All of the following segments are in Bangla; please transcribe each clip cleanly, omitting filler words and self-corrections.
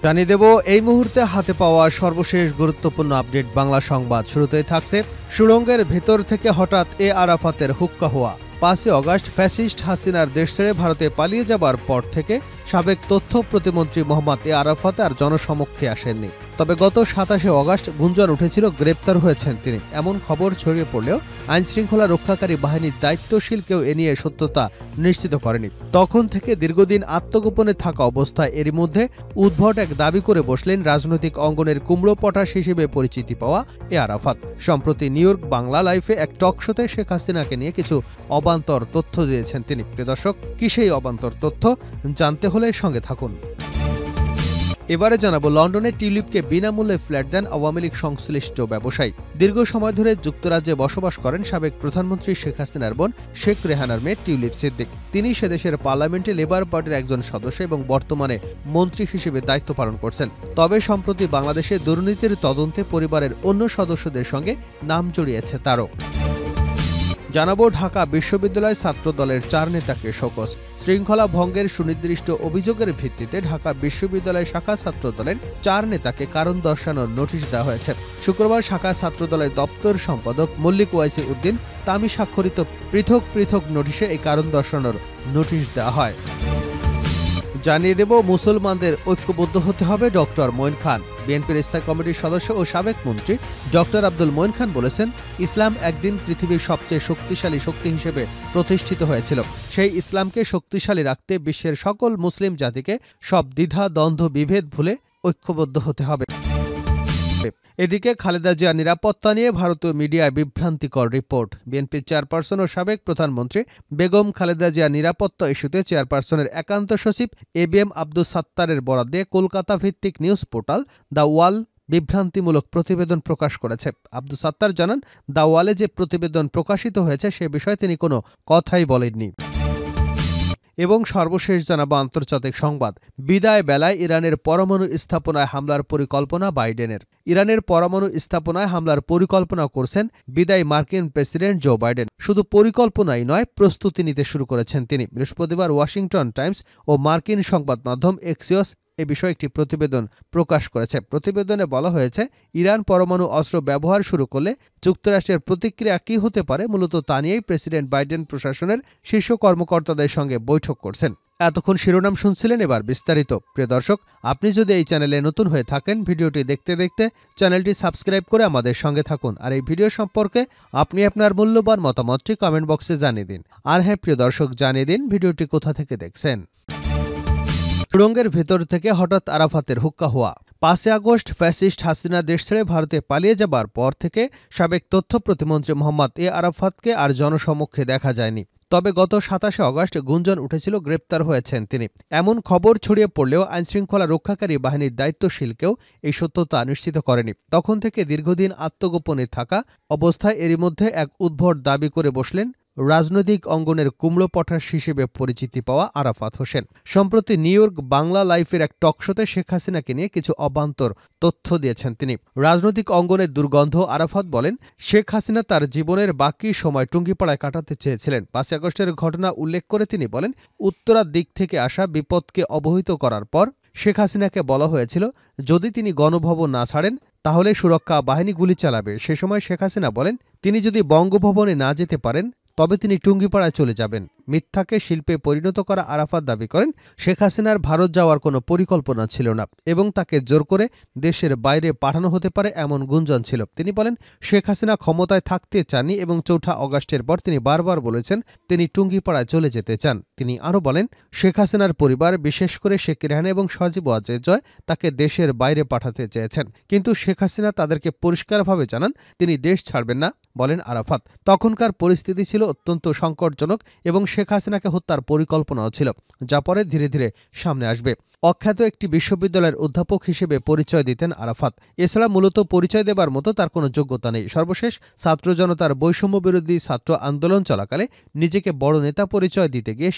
জানিয়ে দেব এই মুহূর্তে হাতে পাওয়া সর্বশেষ গুরুত্বপূর্ণ আপডেট বাংলা সংবাদ। শুরুতেই থাকছে সুড়ঙ্গের ভেতর থেকে হঠাৎ আরাফাতের হুক্কা হওয়া। 5 আগস্ট ফ্যাসিস্ট হাসিনার দেশ ছেড়ে ভারতে পালিয়ে যাবার পর থেকে সাবেক তথ্য প্রতিমন্ত্রী মোহাম্মদ আরাফাত আর জনসমক্ষে আসেননি। তবে গত 27 আগস্ট গুঞ্জন উঠেছিল গ্রেপ্তার হয়েছেন তিনি। এমন খবর ছড়িয়ে পড়লেও আইনশৃঙ্খলা রক্ষাকারী বাহিনীর দায়িত্বশীল কেউ এ নিয়ে সত্যতা নিশ্চিত করেনি। তখন থেকে দীর্ঘদিন আত্মগোপনে থাকা অবস্থায় এরই মধ্যে উদ্ভট এক দাবি করে বসলেন রাজনৈতিক অঙ্গনের কুমড়ো পটাশ হিসেবে পরিচিতি পাওয়া আরাফাত। সম্প্রতি নিউ ইয়র্ক বাংলা লাইফে এক টকশোতে শেখ হাসিনাকে নিয়ে কিছু অবান্তর তথ্য দিয়েছেন তিনি। প্রিয় দর্শক, কি সেই অবান্তর তথ্য জানতে হলে সঙ্গে থাকুন। এবারে জানাবো লন্ডনে টিউলিপকে বিনামূল্যে ফ্ল্যাট দেন আওয়ামী লীগ সংশ্লিষ্ট ব্যবসায়ী। দীর্ঘ সময় ধরে যুক্তরাজ্যে বসবাস করেন সাবেক প্রধানমন্ত্রী শেখ হাসিনার বোন শেখ রেহানার মেয়ে টিউলিপ সিদ্দিক। তিনি সেদেশের পার্লামেন্টে লেবার পার্টির একজন সদস্য এবং বর্তমানে মন্ত্রী হিসেবে দায়িত্ব পালন করছেন। তবে সম্প্রতি বাংলাদেশে দুর্নীতির তদন্তে পরিবারের অন্য সদস্যদের সঙ্গে নাম জড়িয়েছে তারও। জানাবো ঢাকা বিশ্ববিদ্যালয় ছাত্র দলের 4 নেতাকে শোকজ। শৃঙ্খলা ভঙ্গের সুনির্দিষ্ট অভিযোগের ভিত্তিতে ঢাকা বিশ্ববিদ্যালয় শাখা ছাত্র দলের 4 নেতাকে কারণ দর্শানোর নোটিশ দেওয়া হয়েছে। শুক্রবার শাখা ছাত্র দলের দপ্তর সম্পাদক মল্লিক ওয়াইসি উদ্দিন তামি স্বাক্ষরিত পৃথক পৃথক নোটিশে এই কারণ দর্শানোর নোটিশ দেওয়া হয়। জানিয়ে দেব মুসলমানদের ঐক্যবদ্ধ হতে হবে ডক্টর মঈন খান। বিএনপির স্থায়ী কমিটির সদস্য ও সাবেক মন্ত্রী ডক্টর আব্দুল মঈন খান বলেছেন, ইসলাম একদিন পৃথিবীর সবচেয়ে শক্তিশালী শক্তি হিসেবে প্রতিষ্ঠিত হয়েছিল। সেই ইসলামকে শক্তিশালী রাখতে বিশ্বের সকল মুসলিম জাতিকে সব দ্বিধা দ্বন্দ্ব বিভেদ ভুলে ঐক্যবদ্ধ হতে হবে। এদিকে খালেদা জিয়া নিরাপত্তা নিয়ে ভারতীয় মিডিয়ায় বিভ্রান্তিকর রিপোর্ট। বিএনপির চেয়ারপারসন ও সাবেক প্রধানমন্ত্রী বেগম খালেদা জিয়া নিরাপত্তা ইস্যুতে চেয়ারপারসনের একান্ত সচিব এবিএম আব্দুস সাত্তারের বরাত দিয়ে কলকাতা ভিত্তিক নিউজ পোর্টাল দ্য ওয়াল বিভ্রান্তিমূলক প্রতিবেদন প্রকাশ করেছে। আব্দুস সাত্তার জানান, দ্য ওয়ালে যে প্রতিবেদন প্রকাশিত হয়েছে সে বিষয়ে তিনি কোনো কথাই বলেননি। এবং সর্বশেষ জানাবো আন্তর্জাতিক সংবাদ। বিদায় বেলায় ইরানের পরমাণু স্থাপনায় হামলার পরিকল্পনা বাইডেনের। ইরানের পরমাণু স্থাপনায় হামলার পরিকল্পনা করছেন বিদায়ী মার্কিন প্রেসিডেন্ট জো বাইডেন। শুধু পরিকল্পনাই নয়, প্রস্তুতি নিতে শুরু করেছেন তিনি। বৃহস্পতিবার ওয়াশিংটন টাইমস ও মার্কিন সংবাদ মাধ্যম এক্সিওস এ বিষয়ে একটি প্রতিবেদন প্রকাশ করেছে। প্রতিবেদনে বলা হয়েছে, ইরান পরমাণু অস্ত্র ব্যবহার শুরু করলে যুক্তরাষ্ট্রের প্রতিক্রিয়া কী হতে পারে মূলত তা নিয়েই প্রেসিডেন্ট বাইডেন প্রশাসনের শীর্ষ কর্মকর্তাদের সঙ্গে বৈঠক করছেন। এতক্ষণ শিরোনাম শুনছিলেন, এবার বিস্তারিত। প্রিয় দর্শক, আপনি যদি এই চ্যানেলে নতুন হয়ে থাকেন, ভিডিওটি দেখতে দেখতে চ্যানেলটি সাবস্ক্রাইব করে আমাদের সঙ্গে থাকুন। আর এই ভিডিও সম্পর্কে আপনি আপনার মূল্যবান মতামতটি কমেন্ট বক্সে জানিয়ে দিন। আর হ্যাঁ প্রিয় দর্শক, জানিয়ে দিন ভিডিওটি কোথা থেকে দেখছেন। সুড়ঙ্গের ভেতর থেকে হঠাৎ আরাফাতের হুক্কা হওয়া। 5 আগস্ট ফ্যাসিস্ট হাসিনা দেশ ছেড়ে ভারতে পালিয়ে যাবার পর থেকে সাবেক তথ্য প্রতিমন্ত্রী মোহাম্মদ আরাফাতকে আর জনসমক্ষে দেখা যায়নি। তবে গত 27 আগস্ট গুঞ্জন উঠেছিল গ্রেপ্তার হয়েছেন তিনি। এমন খবর ছড়িয়ে পড়লেও আইনশৃঙ্খলা রক্ষাকারী বাহিনীর দায়িত্বশীল কেউ এই সত্যতা নিশ্চিত করেনি। তখন থেকে দীর্ঘদিন আত্মগোপনে থাকা অবস্থায় এরই মধ্যে এক উদ্ভট দাবি করে বসলেন রাজনৈতিক অঙ্গনের কুমড়ো পটাশ হিসেবে পরিচিতি পাওয়া আরাফাত হোসেন। সম্প্রতি নিউ ইয়র্ক বাংলা লাইফের এক টকশোতে শেখ হাসিনাকে নিয়ে কিছু অবান্তর তথ্য দিয়েছেন তিনি। রাজনৈতিক অঙ্গনের দুর্গন্ধ। আরাফাত বলেন, শেখ হাসিনা তার জীবনের বাকি সময় টুঙ্গিপাড়ায় কাটাতে চেয়েছিলেন। 5 আগস্টের ঘটনা উল্লেখ করে তিনি বলেন, উত্তরার দিক থেকে আসা বিপদকে অবহিত করার পর শেখ হাসিনাকে বলা হয়েছিল, যদি তিনি গণভবন না ছাড়েন তাহলে সুরক্ষা বাহিনী গুলি চালাবে। সে সময় শেখ হাসিনা বলেন, তিনি যদি বঙ্গভবনে না যেতে পারেন তবে তিনি টুঙ্গিপাড়ায় চলে যাবেন। মিথ্যাকে শিল্পে পরিণত করা আরাফাত দাবি করেন, শেখ হাসিনার ভারত যাওয়ার কোনো পরিকল্পনা ছিল না এবং তাকে জোর করে দেশের বাইরে পাঠানো হতে পারে এমন গুঞ্জন ছিল। তিনি বলেন, শেখ হাসিনা ক্ষমতায় থাকতে চাননি এবং 4 আগস্টের পর তিনি বারবার বলেছেন তিনি টুঙ্গিপাড়ায় চলে যেতে চান। তিনি আরও বলেন, শেখ হাসিনার পরিবার বিশেষ করে শেখ রেহানা এবং সজীব ওয়াজেদ জয় তাকে দেশের বাইরে পাঠাতে চেয়েছেন, কিন্তু শেখ হাসিনা তাদেরকে পরিষ্কারভাবে জানান তিনি দেশ ছাড়বেন না, বলেন আরাফাত। তখনকার পরিস্থিতি ছিল অত্যন্ত সংকটজনক এবং শেখ হাসিনাকে হত্যার পরিকল্পনাও ছিল, যা পরে ধীরে ধীরে সামনে আসবে। অখ্যাত একটি বিশ্ববিদ্যালয়ের অধ্যাপক হিসেবে পরিচয় দিতেন আরাফাত। এছাড়া মূলত পরিচয় দেবার মতো তার কোনো যোগ্যতা নেই। সর্বশেষ ছাত্র জনতার বৈষম্য বিরোধী ছাত্র আন্দোলন চলাকালে নিজেকে বড় নেতা পরিচয় দিতে গিয়ে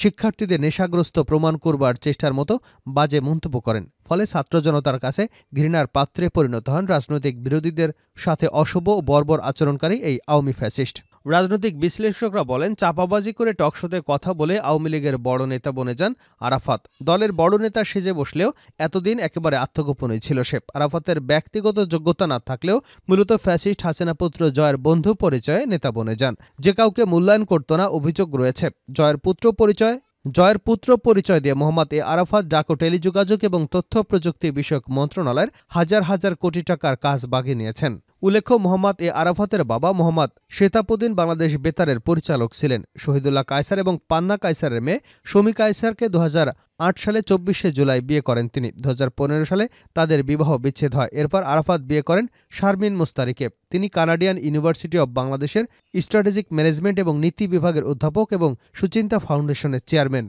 শিক্ষার্থীদের নেশাগ্রস্ত প্রমাণ করবার চেষ্টার মতো বাজে মন্তব্য করেন। ফলে ছাত্র জনতার কাছে ঘৃণার পাত্রে পরিণত হন রাজনৈতিক বিরোধীদের সাথে অশুভ ও বর্বর আচরণকারী এই আওয়ামী ফ্যাসিস্ট। রাজনৈতিক বিশ্লেষকরা বলেন, চাপাবাজি করে টকশোতে কথা বলে আওয়ামী লীগের বড় নেতা বনে যান আরাফাত। দলের বড় নেতা সেজে বসলেও এতদিন একেবারে আত্মগোপনই ছিল সে। আরাফাতের ব্যক্তিগত যোগ্যতা না থাকলেও মূলত ফ্যাসিস্ট হাসিনা পুত্র জয়ের বন্ধু পরিচয়ে নেতা বনে যান। যে কাউকে মূল্যায়ন করত না অভিযোগ রয়েছে। জয়ের পুত্র পরিচয় দিয়ে মোহাম্মদ এ আরাফাত ডাক ও টেলিযোগাযোগ এবং তথ্য প্রযুক্তি বিষয়ক মন্ত্রণালয়ের হাজার হাজার কোটি টাকার কাজ বাগিয়ে নিয়েছেন। উল্লেখ্য, মোহাম্মদ এ আরাফাতের বাবা মোহাম্মদ শেতাবুদ্দিন বাংলাদেশ বেতারের পরিচালক ছিলেন। শহীদুল্লাহ কায়সার এবং পান্না কায়সারের মেয়ে শমী কায়সারকে 2008 সালে 24শে জুলাই বিয়ে করেন তিনি। 2015 সালে তাদের বিবাহ বিচ্ছেদ হয়। এরপর আরাফাত বিয়ে করেন শারমিন মুস্তারিকে। তিনি কানাডিয়ান ইউনিভার্সিটি অব বাংলাদেশের স্ট্র্যাটেজিক ম্যানেজমেন্ট এবং নীতি বিভাগের অধ্যাপক এবং সুচিন্তা ফাউন্ডেশনের চেয়ারম্যান।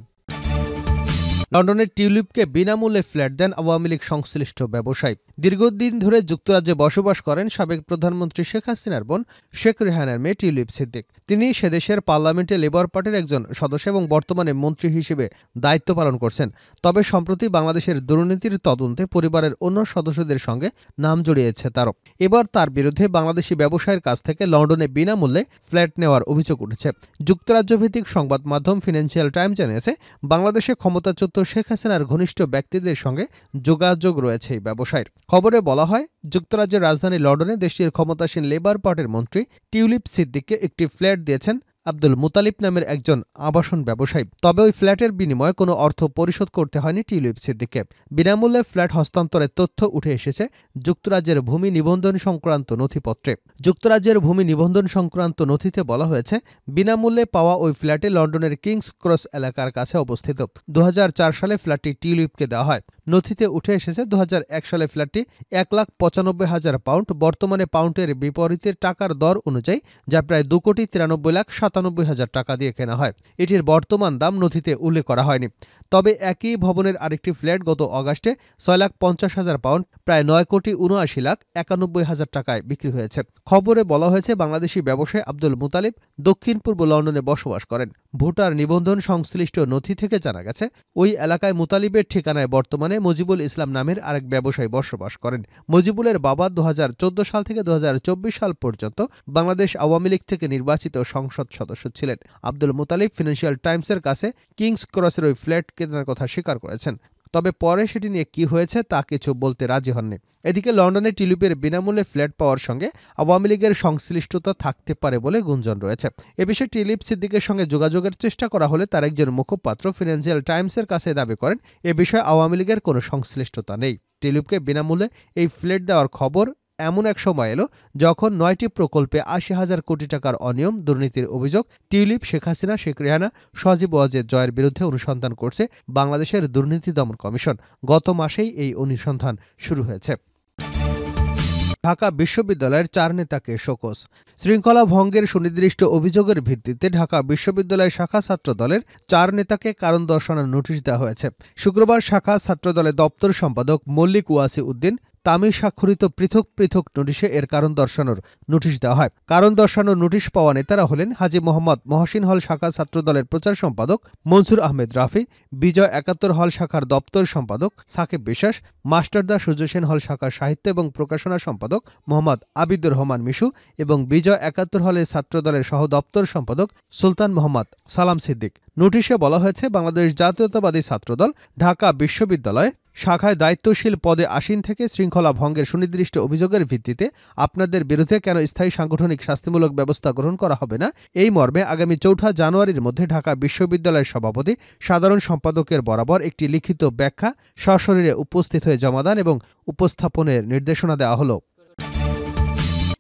লন্ডনের টিউলিপকে বিনামূল্যে ফ্ল্যাট দেন আওয়ামী লীগ সংশ্লিষ্ট ব্যবসায়ী। দীর্ঘদিন ধরে যুক্তরাজ্যে বসবাস করেন সাবেক প্রধানমন্ত্রী শেখ হাসিনার বোন শেখ রেহানার মেয়ে টিউলিপ সিদ্দিক। তিনি সেদেশের পার্লামেন্টে লেবার পার্টির একজন সদস্য এবং বর্তমানে মন্ত্রী হিসেবে দায়িত্ব পালন করছেন। তবে সম্প্রতি বাংলাদেশের দুর্নীতির তদন্তে পরিবারের অন্য সদস্যদের সঙ্গে নাম জড়িয়েছে তারও। এবার তার বিরুদ্ধে বাংলাদেশি ব্যবসায়ীর কাছ থেকে লন্ডনে বিনামূল্যে ফ্ল্যাট নেওয়ার অভিযোগ উঠেছে। যুক্তরাজ্যভিত্তিক সংবাদ মাধ্যম ফিনান্সিয়াল টাইমস জানিয়েছে, বাংলাদেশে ক্ষমতাচ্যুত শেখ হাসিনার ঘনিষ্ঠ ব্যক্তিদের সঙ্গে যোগাযোগ রয়েছে এই ব্যবসায়ীর। খবরে বলা হয়, যুক্তরাজ্যের রাজধানী লন্ডনে দেশটির ক্ষমতাসীন লেবার পার্টির মন্ত্রী টিউলিপ সিদ্দিককে একটি ফ্ল্যাট দিয়েছেন আব্দুল মুতালিব নামের একজন আবাসন ব্যবসায়ী। তবে ওই ফ্ল্যাটের বিনিময়ে কোনো অর্থ পরিশোধ করতে হয়নি টিউলিপ সিদ্দিককে। বিনামূল্যে ফ্ল্যাট হস্তান্তরের তথ্য উঠে এসেছে যুক্তরাজ্যের ভূমি নিবন্ধন সংক্রান্ত নথিপত্রে। যুক্তরাজ্যের ভূমি নিবন্ধন সংক্রান্ত নথিতে বলা হয়েছে, বিনামূল্যে পাওয়া ওই ফ্ল্যাটে লন্ডনের কিংস ক্রস এলাকার কাছে অবস্থিত। 2004 সালে ফ্ল্যাটটি টিউলিপকে দেওয়া হয়। নথিতে উঠে এসেছে 2001 সালে ফ্ল্যাটটি 1,95,000 পাউন্ড, বর্তমানে পাউন্ডের বিপরীতে টাকার দর অনুযায়ী যা প্রায় 2,93,97,000 টাকা দিয়ে কেনা হয়। এটির বর্তমান দাম নথিতে উল্লেখ করা হয়নি। তবে একই ভবনের আরেকটি ফ্ল্যাট গত অগাস্টে 6,50,000 পাউন্ড, প্রায় 9,79,91,000 টাকায় বিক্রি হয়েছে। খবরে বলা হয়েছে, বাংলাদেশি ব্যবসায়ী আব্দুল মুতালিব দক্ষিণ পূর্ব লন্ডনে বসবাস করেন। ভোটার নিবন্ধন সংশ্লিষ্ট নথি থেকে জানা গেছে, ওই এলাকায় মুতালিবের ঠিকানায় বর্তমানে মজিবুল ইসলাম নামের আরেক ব্যবসায়ী বসবাস করেন। মজিবুলের বাবা 2014 সাল থেকে 2024 সাল পর্যন্ত বাংলাদেশ আওয়ামী লীগ থেকে নির্বাচিত সংসদ সদস্য ছিলেন। আব্দুল মুতালিব ফিনান্সিয়াল টাইমসের কাছে কিংস ক্রসের ওই ফ্ল্যাট কেনার কথা স্বীকার করেছেন। তবে পরে সেটি নিয়ে কি হয়েছে তা কিছু বলতে রাজি হননি। এদিকে লন্ডনে টিউলিপের বিনামূল্যে ফ্ল্যাট পাওয়ার সঙ্গে আওয়ামী লীগের সংশ্লিষ্টতা থাকতে পারে বলে গুঞ্জন রয়েছে। এ বিষয়ে টিউলিপ সিদ্দিকের সঙ্গে যোগাযোগের চেষ্টা করা হলে তার একজন মুখপাত্র ফিনান্সিয়াল টাইমসের কাছে দাবি করেন, এ বিষয়ে আওয়ামী লীগের কোনো সংশ্লিষ্টতা নেই। টিউলিপকে বিনামূল্যে এই ফ্ল্যাট দেওয়ার খবর এমন এক সময় এলো যখন 9টি প্রকল্পে 80,000 কোটি টাকার অনিয়ম দুর্নীতির অভিযোগ টিউলিপ, শেখ হাসিনা, শেখ রেহানা, সজীব ওয়াজেদ জয়ের বিরুদ্ধে অনুসন্ধান করছে বাংলাদেশের দুর্নীতি দমন কমিশন। গত মাসেই এই অনুসন্ধান শুরু হয়েছে। ঢাকা বিশ্ববিদ্যালয়ের 4 নেতাকে শোকজ। শৃঙ্খলা ভঙ্গের সুনির্দিষ্ট অভিযোগের ভিত্তিতে ঢাকা বিশ্ববিদ্যালয় শাখা ছাত্রদলের 4 নেতাকে কারণ দর্শানোর নোটিশ দেওয়া হয়েছে। শুক্রবার শাখা ছাত্রদলের দপ্তর সম্পাদক মল্লিক ওয়াসি উদ্দিন তামিল স্বাক্ষরিত পৃথক পৃথক নোটিশে এর কারণ দর্শানোর নোটিশ দেওয়া হয়। কারণ দর্শানোর নোটিশ পাওয়া নেতারা হলেন হাজী মোহাম্মদ মহসিন হল শাখা ছাত্রদলের প্রচার সম্পাদক মনসুর আহমেদ রাফি, বিজয় 71 হল শাখার দপ্তর সম্পাদক সাকিব বিশ্বাস, মাস্টারদা সুজসেন হল শাখার সাহিত্য এবং প্রকাশনা সম্পাদক মোহাম্মদ আবিদুর রহমান মিশু এবং বিজয় 71 হলের ছাত্রদলের সহ দপ্তর সম্পাদক সুলতান মোহাম্মদ সালাম সিদ্দিক। নোটিশে বলা হয়েছে, বাংলাদেশ জাতীয়তাবাদী ছাত্রদল ঢাকা বিশ্ববিদ্যালয় শাখায় দায়িত্বশীল পদে আসীন থেকে শৃঙ্খলা ভঙ্গের সুনির্দিষ্ট অভিযোগের ভিত্তিতে আপনাদের বিরুদ্ধে কেন স্থায়ী সাংগঠনিক শাস্তিমূলক ব্যবস্থা গ্রহণ করা হবে না, এই মর্মে আগামী 4 জানুয়ারির মধ্যে ঢাকা বিশ্ববিদ্যালয়ের সভাপতি সাধারণ সম্পাদকের বরাবর একটি লিখিত ব্যাখ্যা সশরীরে উপস্থিত হয়ে জমা দান এবং উপস্থাপনের নির্দেশনা দেওয়া হলো।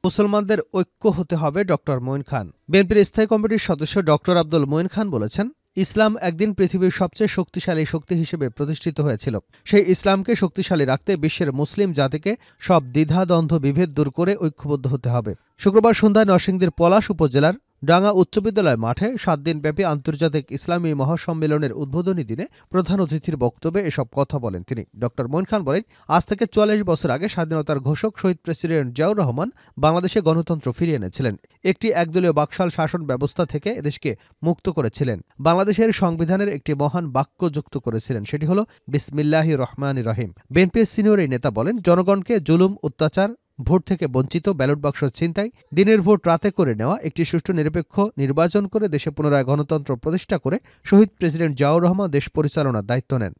মুসলমানদের ঐক্য হতে হবে ডক্টর মঈন খান। বিএনপির স্থায়ী কমিটির সদস্য ডক্টর আব্দুল মঈন খান বলেছেন, ইসলাম একদিন পৃথিবীর সবচেয়ে শক্তিশালী শক্তি হিসেবে প্রতিষ্ঠিত হয়েছিল। সেই ইসলামকে শক্তিশালী রাখতে বিশ্বের মুসলিম জাতিকে সব দ্বিধাদ্বন্দ্ব বিভেদ দূর করে ঐক্যবদ্ধ হতে হবে। শুক্রবার সন্ধ্যায় নরসিংদীর পলাশ উপজেলার ডাঙ্গা উচ্চ বিদ্যালয় মাঠে 7 দিনব্যাপী আন্তর্জাতিক ইসলামী মহাসম্মেলনের উদ্বোধনী দিনে প্রধান অতিথির বক্তব্যে এসব কথা বলেন তিনি। ডক্টর মঈন খান বলেন, আজ থেকে 44 বছর আগে স্বাধীনতার ঘোষক শহীদ প্রেসিডেন্ট জিয়াউর রহমান বাংলাদেশে গণতন্ত্র ফিরিয়ে এনেছিলেন। একটি একদলীয় বাকশাল শাসন ব্যবস্থা থেকে এদেশকে মুক্ত করেছিলেন। বাংলাদেশের সংবিধানের একটি মহান বাক্য যুক্ত করেছিলেন, সেটি হল বিসমিল্লাহির রহমানির রহিম। বিএনপির সিনিয়র এই নেতা বলেন, জনগণকে জুলুম, অত্যাচার, ভোট থেকে বঞ্চিত, ব্যালট বাক্স ছিনতাই, দিনের ভোট রাতে করে নেওয়া, একটি সুষ্ঠু নিরপেক্ষ নির্বাচন করে দেশে পুনরায় গণতন্ত্র প্রতিষ্ঠা করে শহীদ প্রেসিডেন্ট জিয়াউর রহমান দেশ পরিচালনার দায়িত্ব নেন।